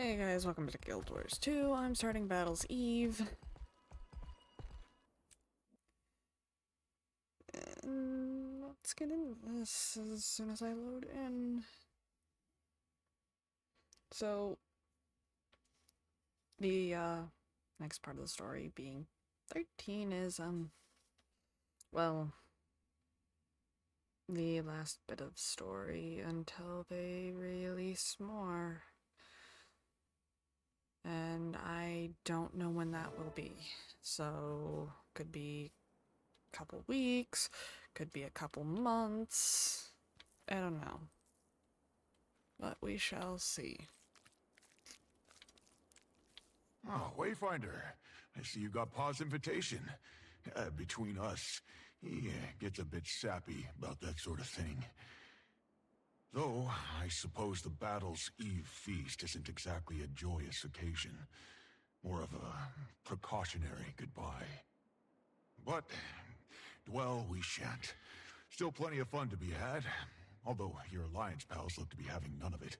Hey guys, welcome to Guild Wars 2. I'm starting Battle's Eve. And let's get into this as soon as I load in. So, the next part of the story being 13 is, well, the last bit of story until they release more. And I don't know when that will be. So, could be a couple weeks, could be a couple months. I don't know. But we shall see. Oh, Wayfinder. I see you got Pa's invitation. Between us, he gets a bit sappy about that sort of thing. Though, I suppose the Battle's Eve feast isn't exactly a joyous occasion. More of a precautionary goodbye. But, dwell we shan't. Still plenty of fun to be had. Although your alliance pals look to be having none of it.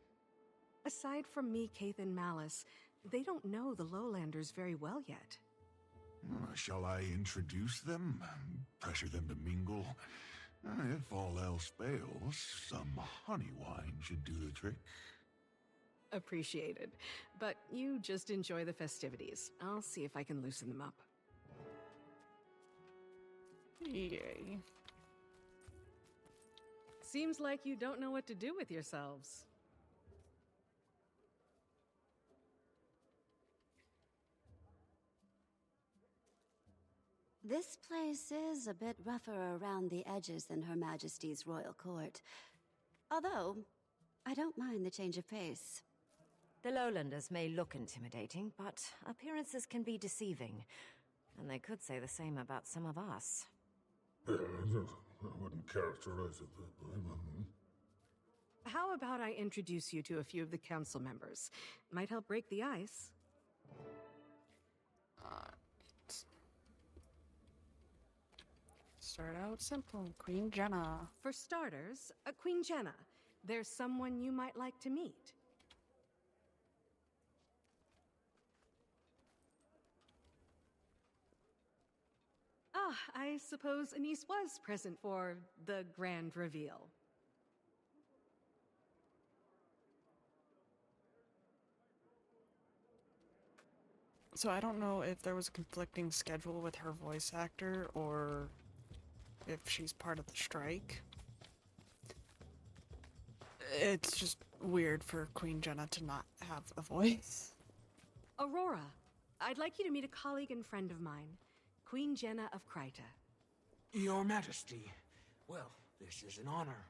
Aside from me, Kaith, and Malice, they don't know the Lowlanders very well yet. Shall I introduce them? Pressure them to mingle? If all else fails, some honey wine should do the trick. Appreciated. But you just enjoy the festivities. I'll see if I can loosen them up. Yay. Seems like you don't know what to do with yourselves. This place is a bit rougher around the edges than Her Majesty's royal court. Although, I don't mind the change of pace. The Lowlanders may look intimidating, but appearances can be deceiving. And they could say the same about some of us. I wouldn't characterize it that way. How about I introduce you to a few of the council members? Might help break the ice. Start out simple. Queen Jenna. For starters, Queen Jenna. There's someone you might like to meet. Ah, I suppose Anise was present for the grand reveal. So I don't know if there was a conflicting schedule with her voice actor or if she's part of the strike. It's just weird for Queen Jenna to not have a voice. Aurora, I'd like you to meet a colleague and friend of mine, Queen Jenna of Kryta. Your Majesty. Well, this is an honor.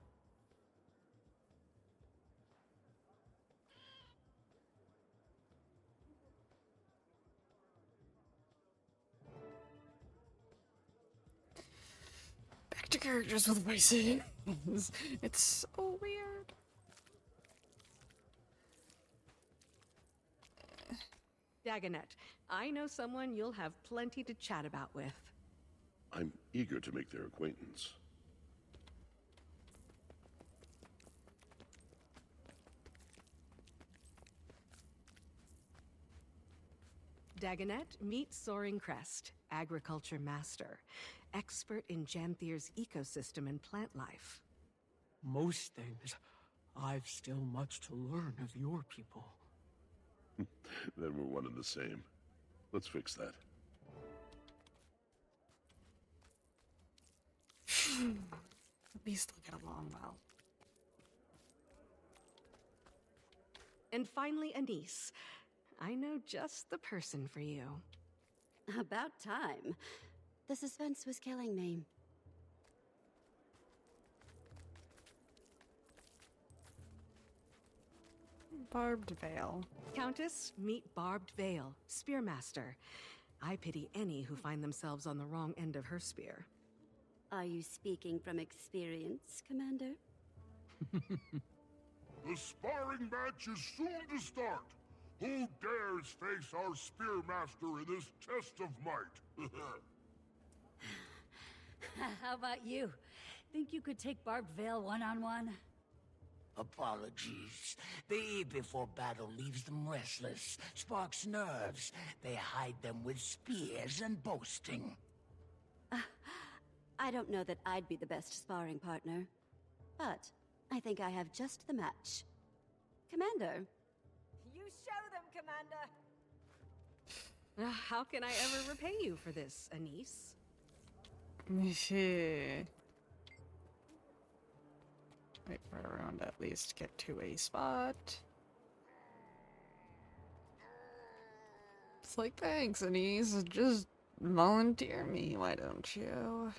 Back to characters with voices. It's so weird. Dagonet, I know someone you'll have plenty to chat about with. I'm eager to make their acquaintance. Dagonet, meet Soaring Crest, agriculture master, expert in Janthir's ecosystem and plant life. Most things, I've still much to learn of your people. Then we're one and the same. Let's fix that. At least they'll get along well. And finally, Anise. I know just the person for you. About time. The suspense was killing me. Barbed Veil. Countess, meet Barbed Veil, Spearmaster. I pity any who find themselves on the wrong end of her spear. Are you speaking from experience, Commander? The sparring match is soon to start. Who dares face our Spearmaster in this test of might? How about you? Think you could take Barbed Veil one-on-one? Apologies. The eve before battle leaves them restless, sparks nerves. They hide them with spears and boasting. I don't know that I'd be the best sparring partner, but I think I have just the match. Commander. You show them, Commander! How can I ever repay you for this, Anise? Wait for everyone to at least get to a spot. It's like, thanks, Anise. Just volunteer me, why don't you?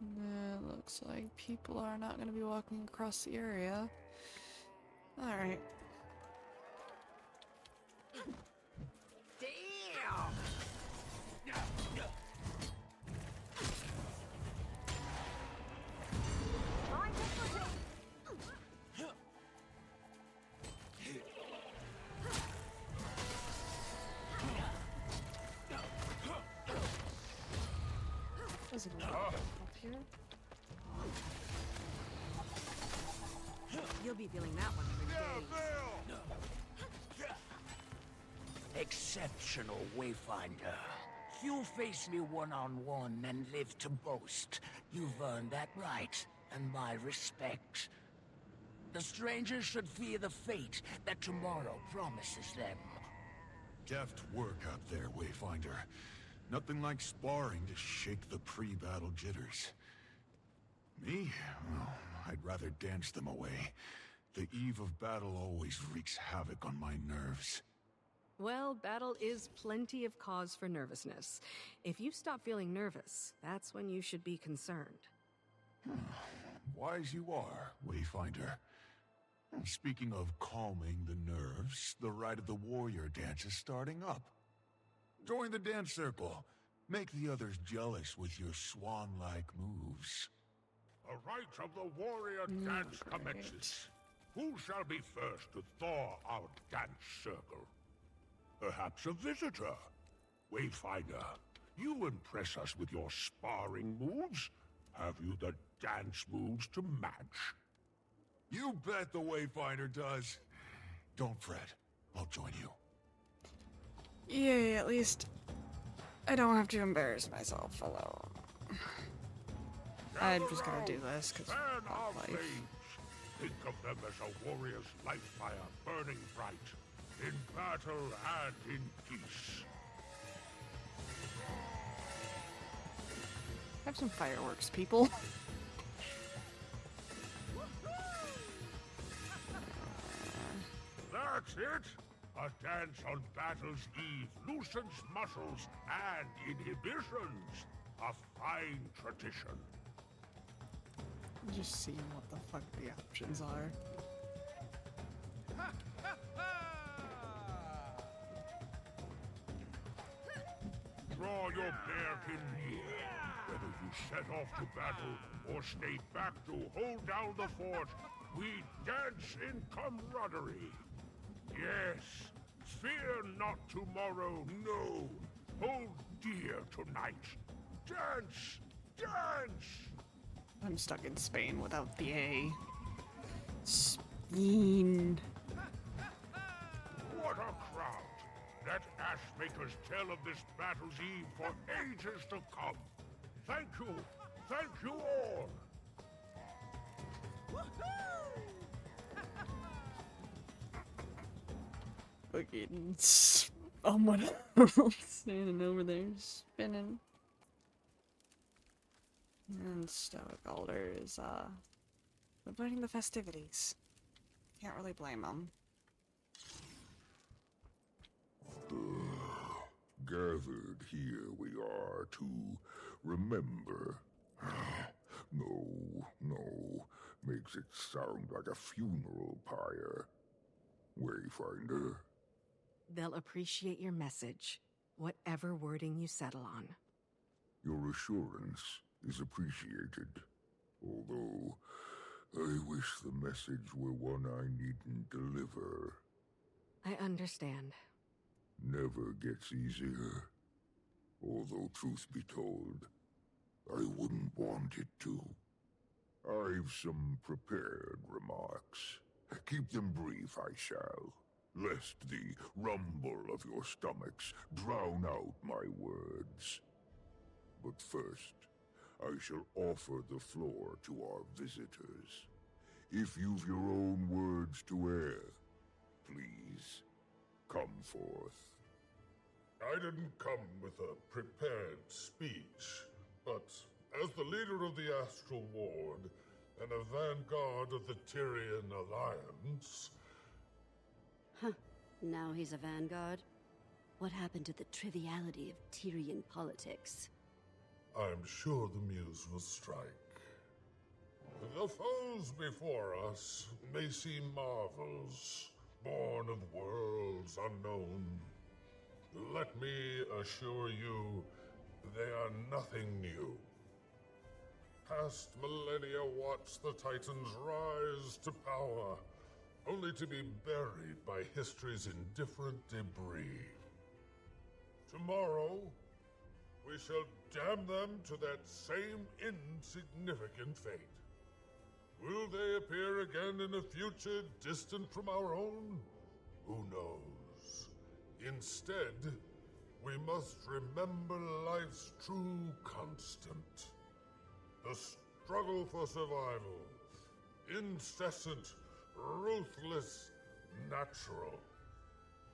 It looks like people are not going to be walking across the area. Alright. Damn! Is it up here? You'll be feeling that one for days. Exceptional Wayfinder. You face me one-on-one and live to boast. You've earned that right, and my respect. The strangers should fear the fate that tomorrow promises them. Deft work out there, Wayfinder. Nothing like sparring to shake the pre-battle jitters. Me? Well, I'd rather dance them away. The eve of battle always wreaks havoc on my nerves. Well, battle is plenty of cause for nervousness. If you stop feeling nervous, that's when you should be concerned. Wise you are, Wayfinder. Speaking of calming the nerves, the Rite of the Warrior dance is starting up. Join the dance circle. Make the others jealous with your swan-like moves. The rite of the warrior dance commences. Who shall be first to thaw our dance circle? Perhaps a visitor. Wayfinder, you impress us with your sparring moves. Have you the dance moves to match? You bet the Wayfinder does. Don't fret. I'll join you. Yay, at least I don't have to embarrass myself alone. I'm just gonna do this, because Fan fuck our life. flames. Think of them as a warrior's life fire burning bright, in battle and in peace. Have some fireworks, people. That's it! A dance on battle's eve loosens muscles and inhibitions. A fine tradition. Just seeing what the fuck the options are. Draw your bear pin near. Whether you set off to battle or stay back to hold down the fort, we dance in camaraderie. Yes, fear not tomorrow, no. Hold dear tonight. Dance! Dance! I'm stuck in Spain without the A. Spain. What a crowd! Let Ashmakers tell of this battle's eve for ages to come. Thank you! Thank you all! Fucking someone else standing over there spinning. And Stoic Alder is, avoiding the festivities. Can't really blame him. Gathered here we are to remember. No, no. Makes it sound like a funeral pyre. Wayfinder. They'll appreciate your message, whatever wording you settle on. Your assurance is appreciated. Although, I wish the message were one I needn't deliver. I understand. Never gets easier. Although, truth be told, I wouldn't want it to. I've some prepared remarks. Keep them brief, I shall, lest the rumble of your stomachs drown out my words. But first, I shall offer the floor to our visitors. If you've your own words to air, please, come forth. I didn't come with a prepared speech, but as the leader of the Astral Ward and a vanguard of the Tyrian Alliance... Huh. Now he's a vanguard? What happened to the triviality of Tyrian politics? I'm sure the muse will strike. The foes before us may seem marvels, born of worlds unknown. Let me assure you, they are nothing new. Past millennia watched the Titans rise to power, only to be buried by history's indifferent debris. Tomorrow, we shall damn them to that same insignificant fate. Will they appear again in a future distant from our own? Who knows? Instead, we must remember life's true constant. The struggle for survival. Incessant, ruthless, natural.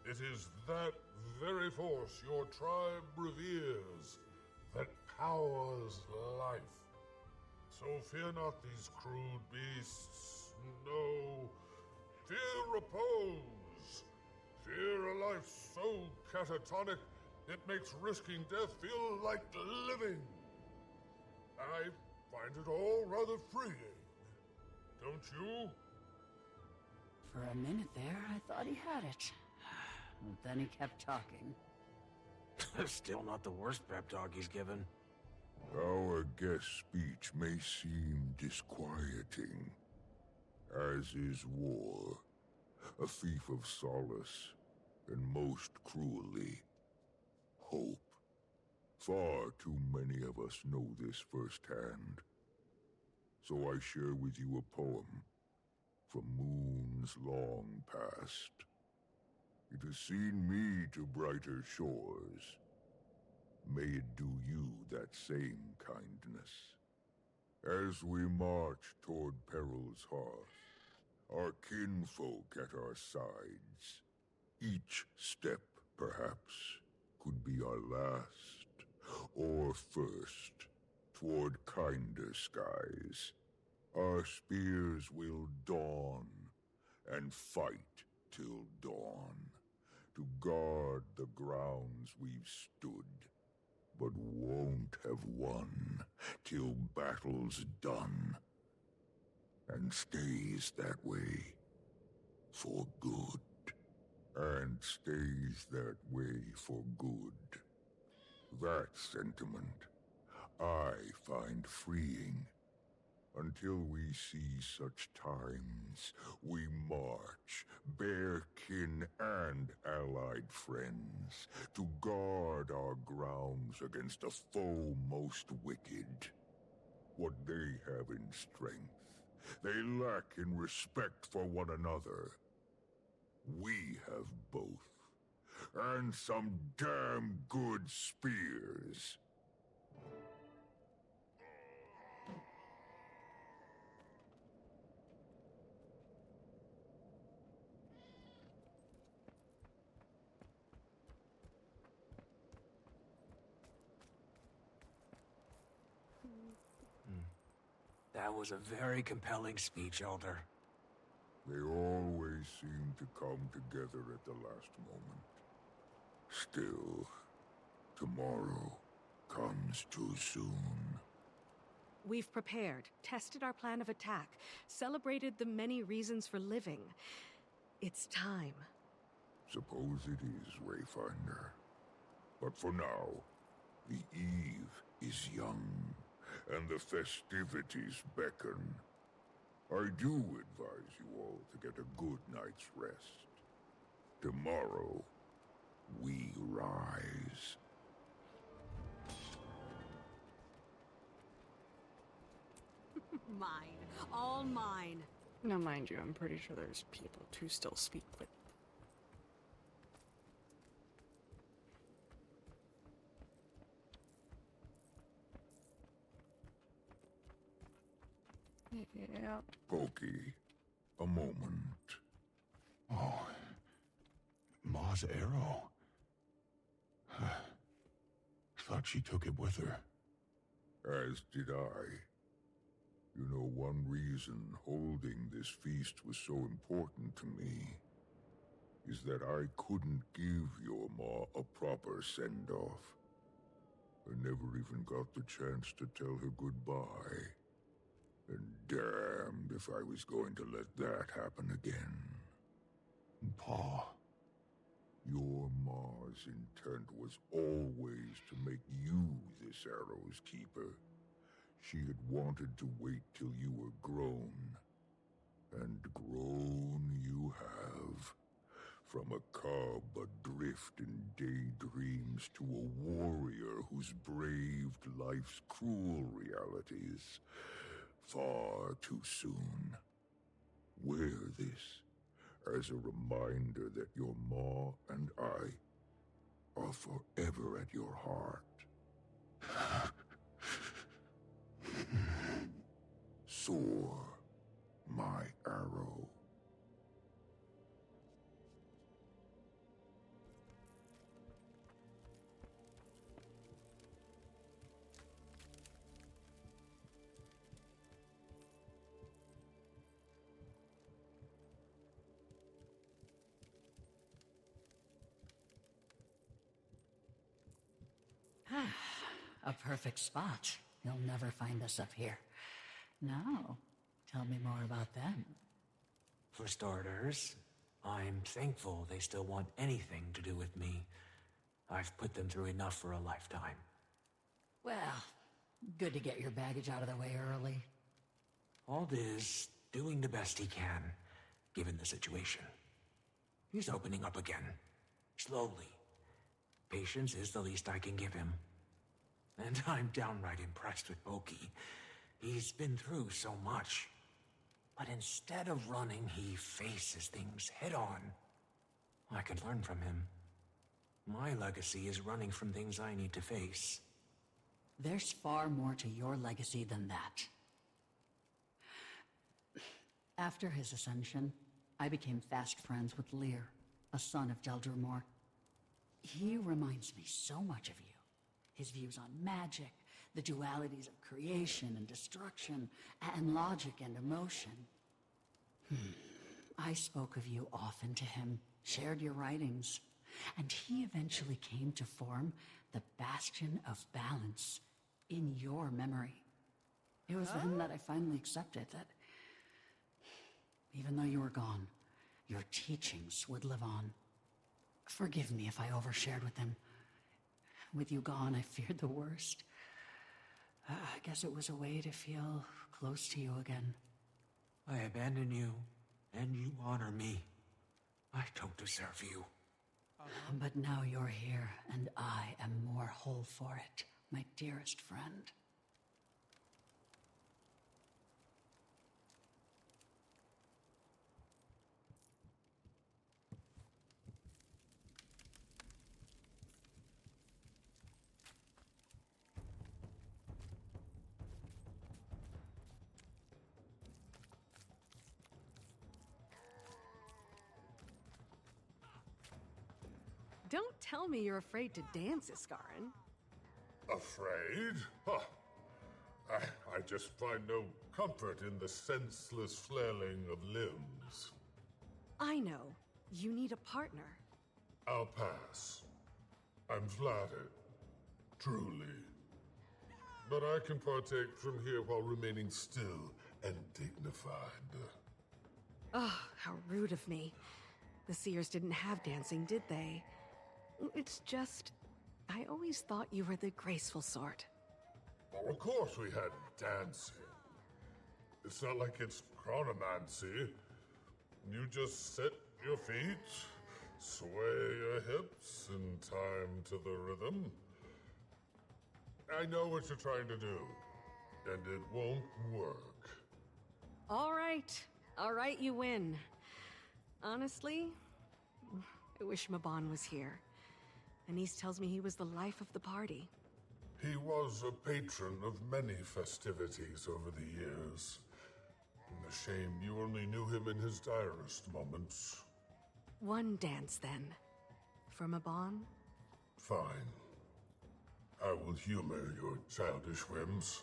It is that very force your tribe reveres that powers life. So fear not these crude beasts. No. Fear repose. Fear a life so catatonic it makes risking death feel like living. I find it all rather freeing. Don't you? For a minute there, I thought he had it. But then he kept talking. Still not the worst pep talk he's given. Our guest speech may seem disquieting, as is war, a thief of solace, and most cruelly, hope. Far too many of us know this firsthand. So I share with you a poem from moons long past. It has seen me to brighter shores. May it do you that same kindness. As we march toward peril's hearth, our kinfolk at our sides, each step, perhaps, could be our last, or first, toward kinder skies. Our spears will dawn, and fight till dawn, to guard the grounds we've stood, but won't have won till battle's done, and stays that way for good, and stays that way for good. That sentiment I find freeing. Until we see such times, we march, bare kin and allied friends, to guard our grounds against a foe most wicked. What they have in strength, they lack in respect for one another. We have both, and some damn good spears. That was a very compelling speech, Elder. They always seem to come together at the last moment. Still, tomorrow comes too soon. We've prepared, tested our plan of attack, celebrated the many reasons for living. It's time. Suppose it is, Wayfinder. But for now, the eve is young, and the festivities beckon. I do advise you all to get a good night's rest. Tomorrow, we rise. Mine. All mine. Now, mind you, I'm pretty sure there's people to still speak with. Yeah. Pokey, a moment. Oh, Ma's arrow. Thought she took it with her. As did I. You know, one reason holding this feast was so important to me is that I couldn't give your ma a proper send-off. I never even got the chance to tell her goodbye. And damned if I was going to let that happen again. Pa. Your ma's intent was always to make you this arrow's keeper. She had wanted to wait till you were grown. And grown you have. From a cub adrift in daydreams to a warrior who's braved life's cruel realities. Far too soon. Wear this as a reminder that your ma and I are forever at your heart. Soar, my arrow. A perfect spot. You'll never find us up here. Now, tell me more about them. For starters, I'm thankful they still want anything to do with me. I've put them through enough for a lifetime. Well, good to get your baggage out of the way early. Ald is doing the best he can, given the situation. He's opening up again. Slowly. Patience is the least I can give him. And I'm downright impressed with Pokey. He's been through so much. But instead of running, he faces things head on. I could learn from him. My legacy is running from things I need to face. There's far more to your legacy than that. After his ascension, I became fast friends with Lear, a son of Deldrimor. He reminds me so much of you. His views on magic, the dualities of creation and destruction, and logic and emotion. I spoke of you often to him, shared your writings, and he eventually came to form the Bastion of Balance in your memory. It was then that I finally accepted that even though you were gone, your teachings would live on. Forgive me if I overshared with him. With you gone, I feared the worst. I guess it was a way to feel close to you again. I abandon you, and you honor me. I don't deserve you. But now you're here, and I am more whole for it, my dearest friend. Don't tell me you're afraid to dance, Iskarin. Afraid? Huh. I just find no comfort in the senseless flailing of limbs. I know. You need a partner. I'll pass. I'm flattered. Truly. But I can partake from here while remaining still and dignified. Oh, how rude of me. The Seers didn't have dancing, did they? It's just, I always thought you were the graceful sort. Oh, of course we had dancing. It's not like it's chronomancy. You just set your feet, sway your hips in time to the rhythm. I know what you're trying to do, and it won't work. All right, you win. Honestly, I wish Maban was here. Anise tells me he was the life of the party. He was a patron of many festivities over the years. A shame you only knew him in his direst moments. One dance, then. For Maban? Fine. I will humor your childish whims.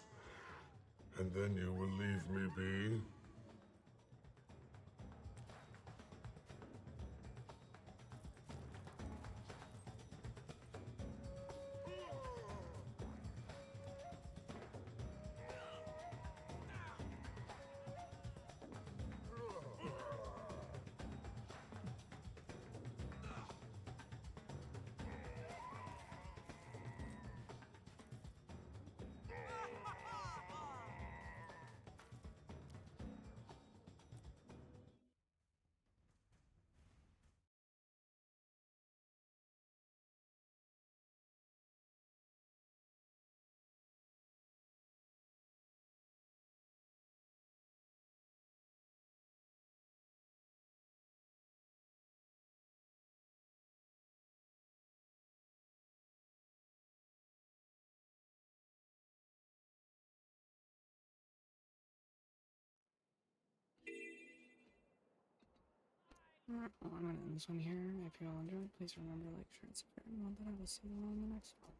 And then you will leave me be? Alright, well, I'm gonna end this one here. If you all enjoyed, please remember to like, share, and subscribe, and that I will see you all in the next one.